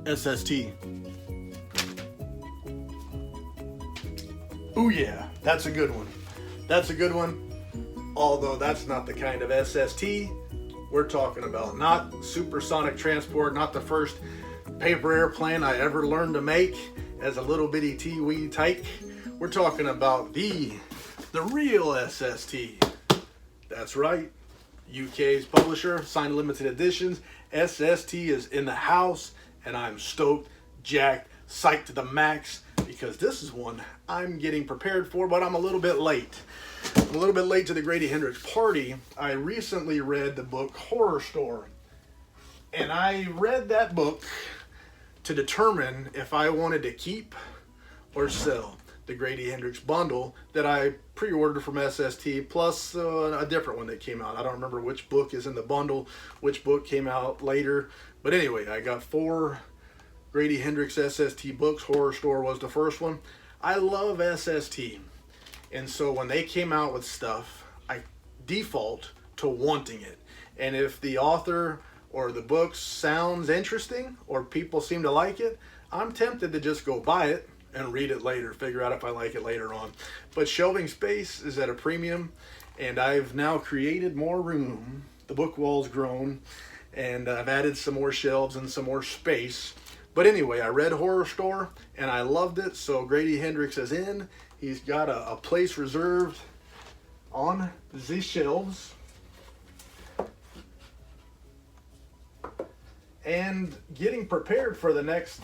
SST. Ooh yeah, that's a good one. That's a good one. Although that's not the kind of SST we're talking about. Not supersonic transport, not the first paper airplane I ever learned to make as a little bitty tea-wee tyke. We're talking about the real SST. That's right. UK's publisher, signed limited editions. SST is in the house, and I'm stoked, jacked, psyched to the max, because this is one I'm getting prepared for, but I'm a little bit late. I'm a little bit late to the Grady Hendrix party. I recently read the book Horror Store, and I read that book to determine if I wanted to keep or sell the Grady Hendrix bundle that I pre-ordered from SST, plus a different one that came out. I don't remember which book is in the bundle, which book came out later. But anyway, I got 4 Grady Hendrix SST books. Horror Store was the first one. I love SST. And so when they came out with stuff, I default to wanting it. And if the author or the book sounds interesting or people seem to like it, I'm tempted to just go buy it and read it later, figure out if I like it later on. But shelving space is at a premium, and I've now created more room. The book wall's grown, and I've added some more shelves and some more space. But anyway, I read Horror Store, and I loved it, so Grady Hendrix is in. He's got a place reserved on the shelves. And getting prepared for the next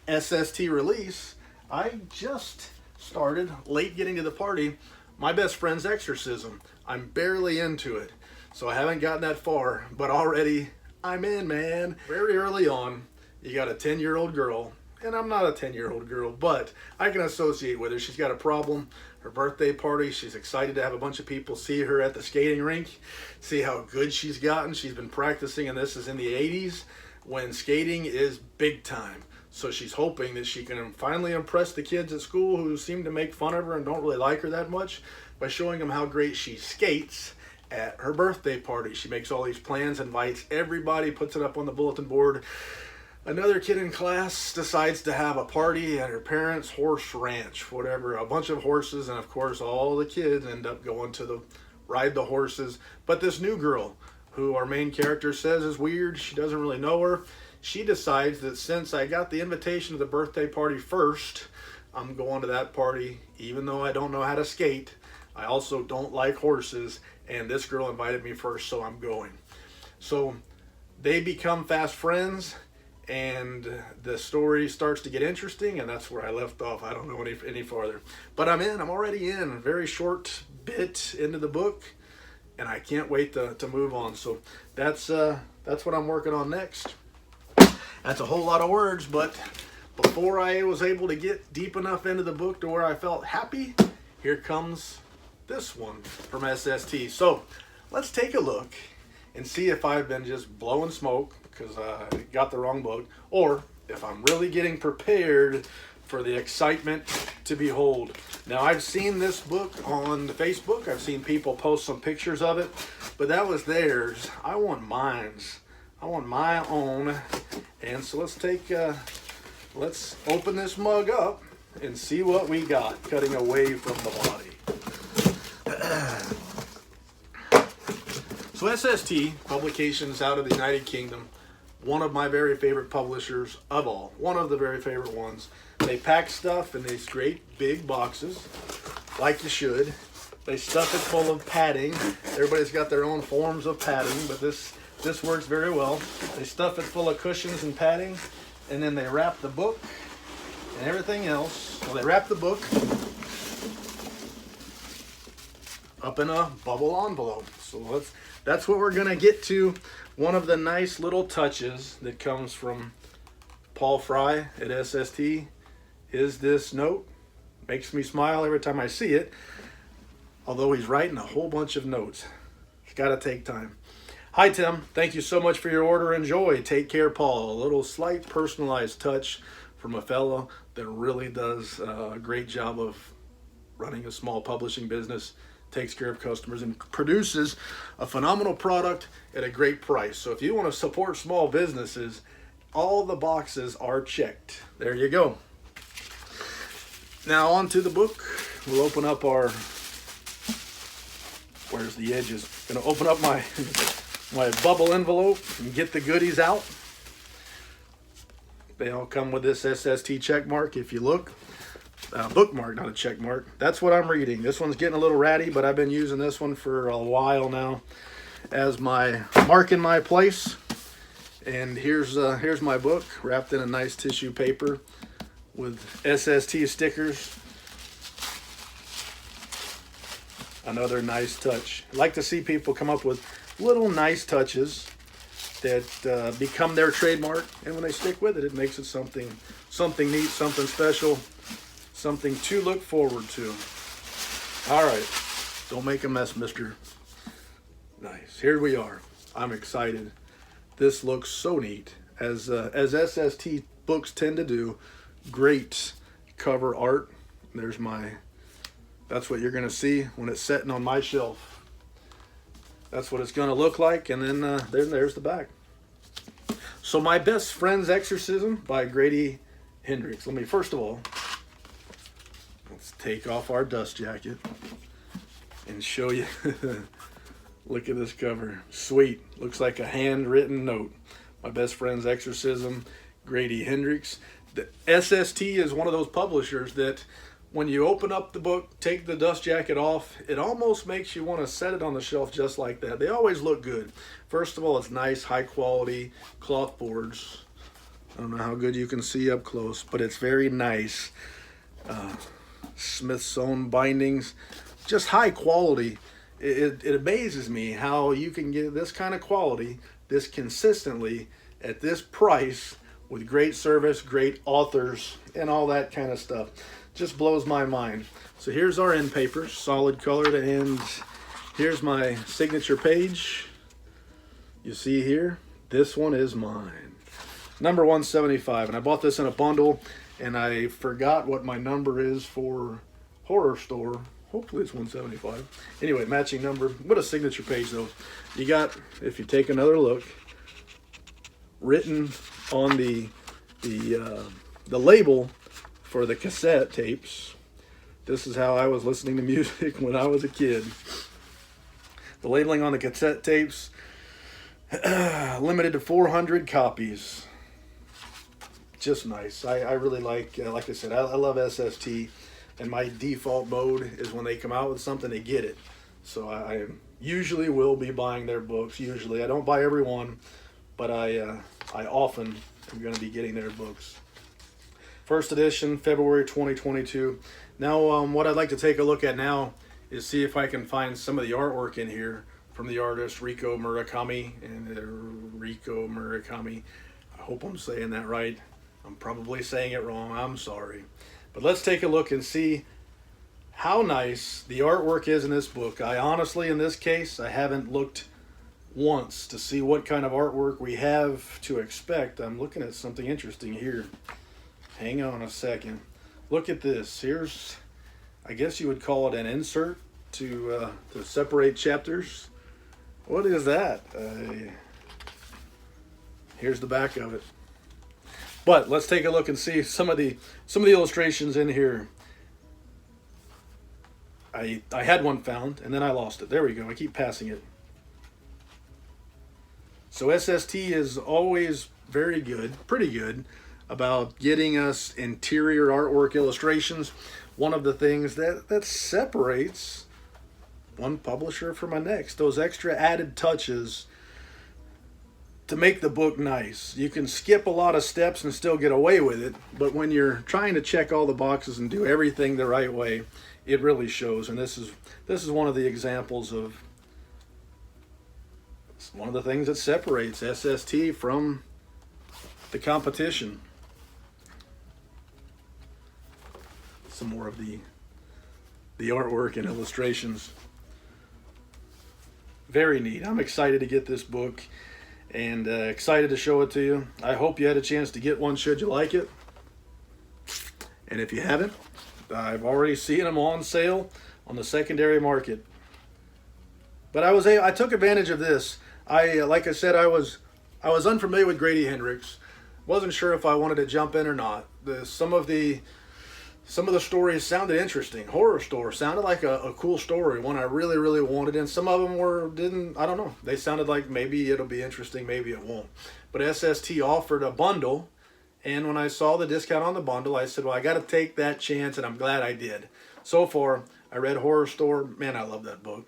SST release, I just started, late getting to the party, my best friend's EXORCISM. I'm barely into it, so I haven't gotten that far, but already I'm in, man. Very early on, you got a 10-year-old girl, and I'm not a 10-year-old girl, but I can associate with her. She's got a problem. Her birthday party, she's excited to have a bunch of people see her at the skating rink, see how good she's gotten. She's been practicing, and this is in the 80s, when skating is big time. So she's hoping that she can finally impress the kids at school who seem to make fun of her and don't really like her that much by showing them how great she skates at her birthday party. She makes all these plans, invites everybody, puts it up on the bulletin board. Another kid in class decides to have a party at her parents' horse ranch, whatever, a bunch of horses, and of course all the kids end up going to ride the horses. But this new girl, who our main character says is weird, she doesn't really know her, she decides that since I got the invitation to the birthday party first, I'm going to that party, even though I don't know how to skate. I also don't like horses, and this girl invited me first, so I'm going. So they become fast friends, and the story starts to get interesting, and that's where I left off. I don't know any farther. But I'm in. I'm already in. A very short bit into the book, and I can't wait to move on. So that's what I'm working on next. That's a whole lot of words, but before I was able to get deep enough into the book to where I felt happy, here comes this one from SST. So let's take a look and see if I've been just blowing smoke because I got the wrong book, or if I'm really getting prepared for the excitement to behold. Now, I've seen this book on Facebook. I've seen people post some pictures of it, but that was theirs. I want mine's. I want my own. And so let's open this mug up and see what we got cutting away from the body. So SST, publications out of the United Kingdom, one of my very favorite publishers of all, one of the very favorite ones. They pack stuff in these great big boxes, like you should. They stuff it full of padding. Everybody's got their own forms of padding, but this works very well. They stuff it full of cushions and padding, and then they wrap the book and everything else. Well, they wrap the book up in a bubble envelope. So that's what we're gonna get to. One of the nice little touches that comes from Paul Fry at SST is this note. Makes me smile every time I see it, although he's writing a whole bunch of notes. It's gotta take time. Hi Tim, thank you so much for your order. Enjoy. Take care, Paul. A little slight personalized touch from a fellow that really does a great job of running a small publishing business, takes care of customers, and produces a phenomenal product at a great price. So if you want to support small businesses, all the boxes are checked. There you go. Now on to the book. We'll open up our, where's the edges? Gonna open up my my bubble envelope and get the goodies out. They all come with this SST check mark. If you look, bookmark, not a check mark. That's what I'm reading. This one's getting a little ratty, but I've been using this one for a while now as my mark in my place. And here's my book wrapped in a nice tissue paper with SST stickers. Another nice touch. I like to see people come up with little nice touches that become their trademark, and when they stick with it, it makes it something neat, something special, something to look forward to. All right, don't make a mess, mister. Nice. Here we are. I'm excited. This looks so neat, as SST books tend to do. Great cover art. There's that's what you're gonna see when it's sitting on my shelf. That's what it's gonna look like, and then there's the back. So My Best Friend's Exorcism by Grady, Hendrix. Let me, first of all, let's take off our dust jacket and show you. Look at this cover. Sweet. Looks like a handwritten note. My Best Friend's Exorcism, Grady, Hendrix. The SST is one of those publishers that when you open up the book, take the dust jacket off, it almost makes you want to set it on the shelf just like that. They always look good. First of all, it's nice, high quality cloth boards. I don't know how good you can see up close, but it's very nice. Smith's own bindings, just high quality. It amazes me how you can get this kind of quality, this consistently, at this price, with great service, great authors, and all that kind of stuff. Just blows my mind. So here's our end papers, solid colored, and here's my signature page. You see here, this one is mine. Number 175, and I bought this in a bundle, and I forgot what my number is for Horror Store. Hopefully it's 175. Anyway, matching number. What a signature page though. You got, if you take another look, written on the label for the cassette tapes. This is how I was listening to music when I was a kid. The labeling on the cassette tapes, limited to 400 copies. Just nice. I really like I said, I love SST, and my default mode is when they come out with something, they get it. So I usually will be buying their books. Usually, I don't buy every one, but I often am going to be getting their books. First edition, February 2022. Now, what I'd like to take a look at now is see if I can find some of the artwork in here from the artist Riko Murakami. I hope I'm saying that right. I'm probably saying it wrong. I'm sorry. But let's take a look and see how nice the artwork is in this book. I honestly, in this case, I haven't looked once to see what kind of artwork we have to expect. I'm looking at something interesting here. Hang on a second. Look at this. Here's, I guess you would call it an insert to separate chapters. What is that? Here's the back of it. But let's take a look and see some of the illustrations in here. I had one found and then I lost it. There we go. I keep passing it. So SST is always very good, pretty good, about getting us interior artwork illustrations. One of the things that separates one publisher from the next, those extra added touches to make the book nice. You can skip a lot of steps and still get away with it, but when you're trying to check all the boxes and do everything the right way, it really shows. And this is one of the examples of one of the things that separates SST from the competition. Some more of the artwork and illustrations. Very neat. I'm excited to get this book and excited to show it to you. I hope you had a chance to get one should you like it. And if you haven't, I've already seen them on sale on the secondary market. But I took advantage of this. Like I said, I was unfamiliar with Grady Hendrix. Wasn't sure if I wanted to jump in or not. Some of the stories sounded interesting. Horror Store sounded like a cool story, one I really, really wanted, and some of them didn't, I don't know. They sounded like maybe it'll be interesting, maybe it won't. But SST offered a bundle, and when I saw the discount on the bundle, I said, well, I got to take that chance, and I'm glad I did. So far, I read Horror Store. Man, I love that book.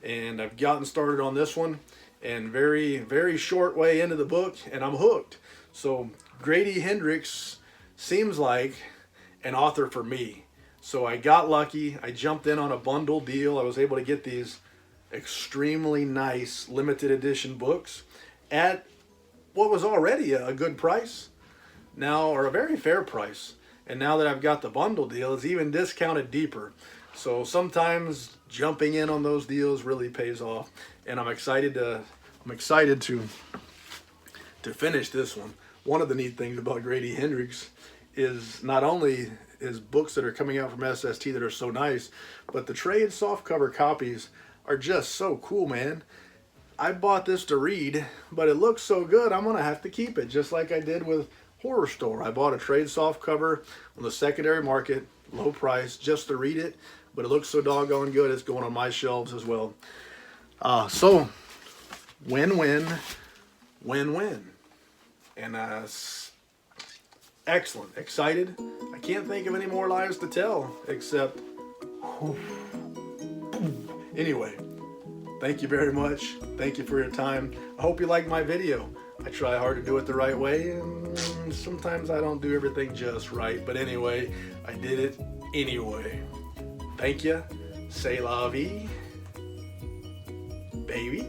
And I've gotten started on this one, and very, very short way into the book, and I'm hooked. So Grady Hendrix seems like an author for me. So I got lucky. I jumped in on a bundle deal. I was able to get these extremely nice limited edition books at what was already a good price now, or a very fair price. And now that I've got the bundle deal, it's even discounted deeper. So sometimes jumping in on those deals really pays off. And I'm excited to finish this one. One of the neat things about Grady Hendrix is not only his books that are coming out from SST that are so nice, but the trade softcover copies are just so cool, man. I bought this to read, but it looks so good, I'm gonna have to keep it, just like I did with Horror Store. I bought a trade softcover on the secondary market, low price, just to read it, but it looks so doggone good, it's going on my shelves as well. So, win-win, win-win. And excellent, excited. I can't think of any more lies to tell, except, anyway, thank you very much. Thank you for your time. I hope you like my video. I try hard to do it the right way, and sometimes I don't do everything just right. But anyway, I did it anyway. Thank you. C'est la vie, baby.